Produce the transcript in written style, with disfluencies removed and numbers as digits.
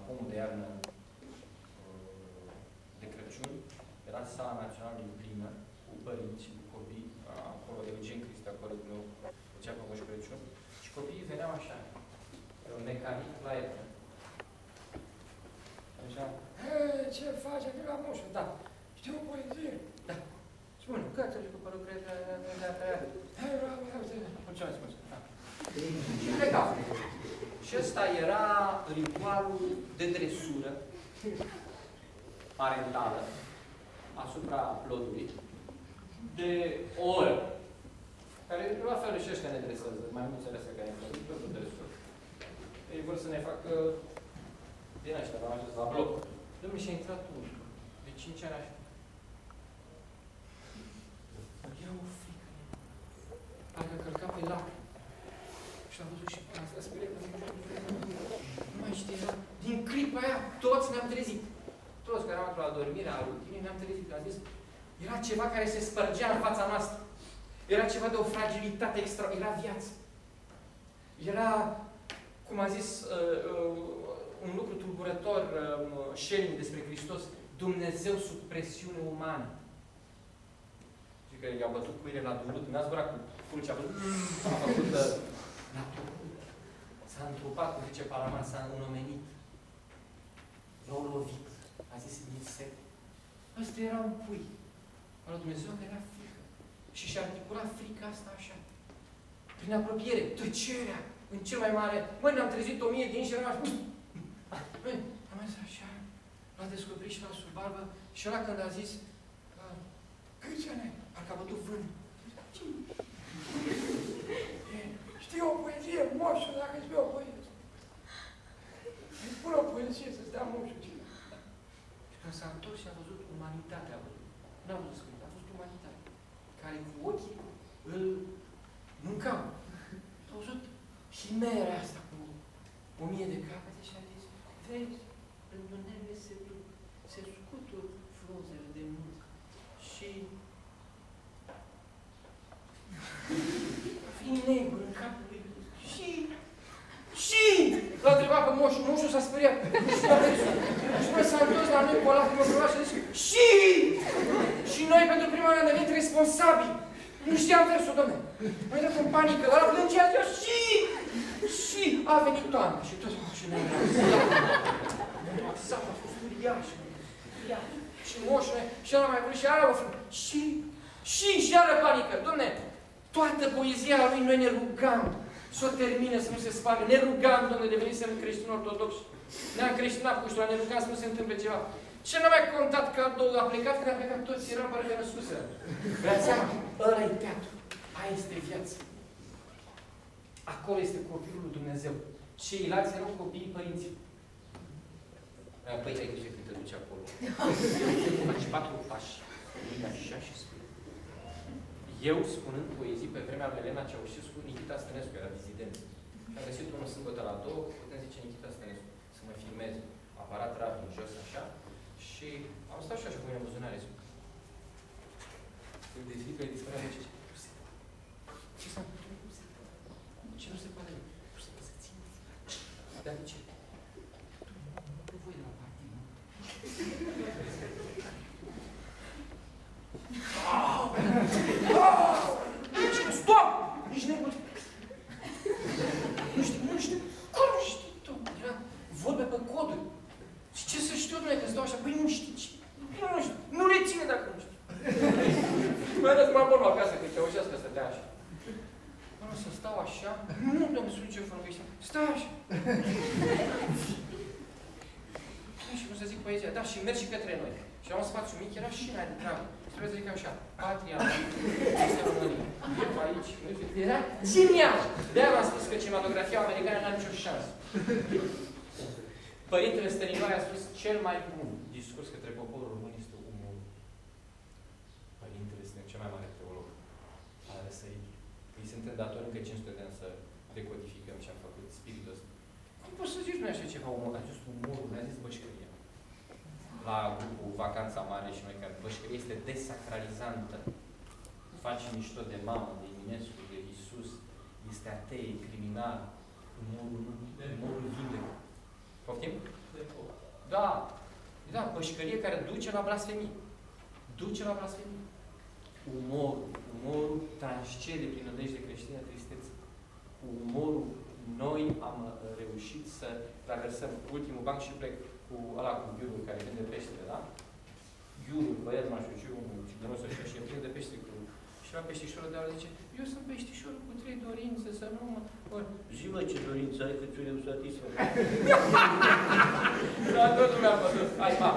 pomul de iarnă de Crăciun, era sala națională din plină, cu părinți și cu copii, acolo Eugen Cristea, colegul meu, făcea pe Moș Crăciun, și copiii veneau așa, pe un mecanic la etnă. Așa, ce faci, acolo la moșul? Da. Știu o poezie? Da. Spune, cătă-l cu părul cred, mulțumesc, mulțumesc. Și plecau. Și ăsta era ritualul de dresură parentală asupra plodului de o oră. Care, la fel și ăștia ne dresează, mai mulți ăstea care ne dresează, tot de dresură. Ei vor să ne facă din ăștia, am ajuns la bloc. Dom'le, și-a intrat unul de 5 ani așa. Era o frică. Parcă călca pe lacrimi. Și am văzut și asta spune că nu mai știa. Din clipa aia, toți ne-am trezit. Toți care am într-o adormire a rutinii, ne-am trezit. Am zis, era ceva care se spărgea în fața noastră. Era ceva de o fragilitate extra. Era viață. Era, cum a zis, un lucru tulburător, șelnic despre Hristos, Dumnezeu sub presiune umană. Și că i-au bătut cuile la durut, n-a zburat cu fulcea, a făcut, s-a întrupat, cum zice Palaman, s-a înomenit. L-au lovit. A zis insect. Ăsta era un pui. Al lui Dumnezeu că era frică. Și și-a articulat frica asta așa. Prin apropiere, tăcerea, în cel mai mare. Măi, ne-am trezit 1000 de ani și eram așa. Băi, am zis așa, l-a descoperit și l-a sub barbă și ăla când a zis câți ani ai? Parcă a bătut vânt. Știi o poezie, moșul, dacă îți o poezie. Îi pun o poezie să-ți dea moșul. Și când s-a întors și a văzut umanitatea, n-a văzut scris, a văzut umanitatea, care cu ochii îl mâncau. A văzut chimera asta cu 1000 de capete și a zis, vezi, rândunele se duc, se scutur frunzele de munc și fi negru în capul lui și l-a întrebat pe moșul, moșul s-a speriat și păi s-a întors la noi cu o lacrimă pe și a zis și noi pentru prima oară am devenit responsabili. Nu știam versul, dom'le. Am intrat în panică, ăla plângea, și a venit toamna și toți și ne-am relaxat, a fost uriaș. Și moșul, și ăla mai vrut și ăla o frână. Și iară panică. Dom'le, toată poezia lui noi ne rugam să o termine, să nu se spargă. Ne rugam, dom'le, devenisem creștini ortodoxi. Ne-am creștinat puștura, ne rugam să nu se întâmple ceva. Ce n-a mai contat cadou? A plecat, când a plecat toți eram parcă născuse. Vreați seama? Ăla-i teatru. Aia este viața. Acolo este copilul lui Dumnezeu. Ceilalți erau copiii părinții. Păi, ai grijă când te duci acolo. Faci 4 pași. Mâine așa și spune. Eu, spunând poezii pe vremea lui Elena Ceaușescu, Nikita Stănescu era dizident. Și am găsit unul sâmbătă la 2, putem zice Nikita Stănescu, să mă filmeze. Aparat rav în jos, așa. Și am stat și așa cu mine în buzunare. Eu de frică îi dispărea ce ce s-a întâmplat? Ce nu se poate? Nu se poate să țin. Dar de ce? Nu voi de la partid, nu? Stop! Ești nebun! Nu știu. Cum nu știi tu? Era vorbe pe coduri. Și ce să știu, dom'le, că stau așa? Păi nu știi ce? Nu știu. Nu le ține dacă nu știu. Mai ales m-am bun acasă, că Ceaușescu stătea așa. Mă, să stau așa? Nu, dom'le, sunt ce vorbesc. Stai așa. Și cum să zic poezia? Da, și merg și către noi. Și am un spațiu mic, era și mai de treabă. Și trebuie să zic așa, patria, este România. Eu aici, era genial! De-aia m-am spus că cinematografia americană n-a nicio șansă. Părintele Stăniloae a spus cel mai bun discurs către poporul român este umorul. Părintele este cel mai mare teolog al răsărit. Îi suntem datori încă 500 de ani să decodificăm ce am făcut, spiritul ăsta. Cum poți să zici nu așa ceva umor? A zis umorul, ne-a zis bășcăria. La grupul Vacanța Mare și noi, că bășcăria este desacralizantă. Faci mișto de mamă, de Eminescu, de Iisus, este atei, criminal. Umorul nu, umorul vindecă. Poftim? Da. Da, pășcărie care duce la blasfemie. Duce la blasfemie. Umorul transcede prin nădejde creștină tristețe. Umorul, noi am reușit să traversăm ultimul banc și plec cu ăla cu ghiurul care vinde peștele, da? Ghiurul, băiat, nu știu ce, unul cigănos așa și plec de pește cu... Și la peștișorul de ala zice, eu sunt peștișorul cu 3 dorințe, să nu mă... Zi, mă, ce dorință ai, că ți-o le-au satisfăcut. Da, totul mi-a pătut. Hai, pa!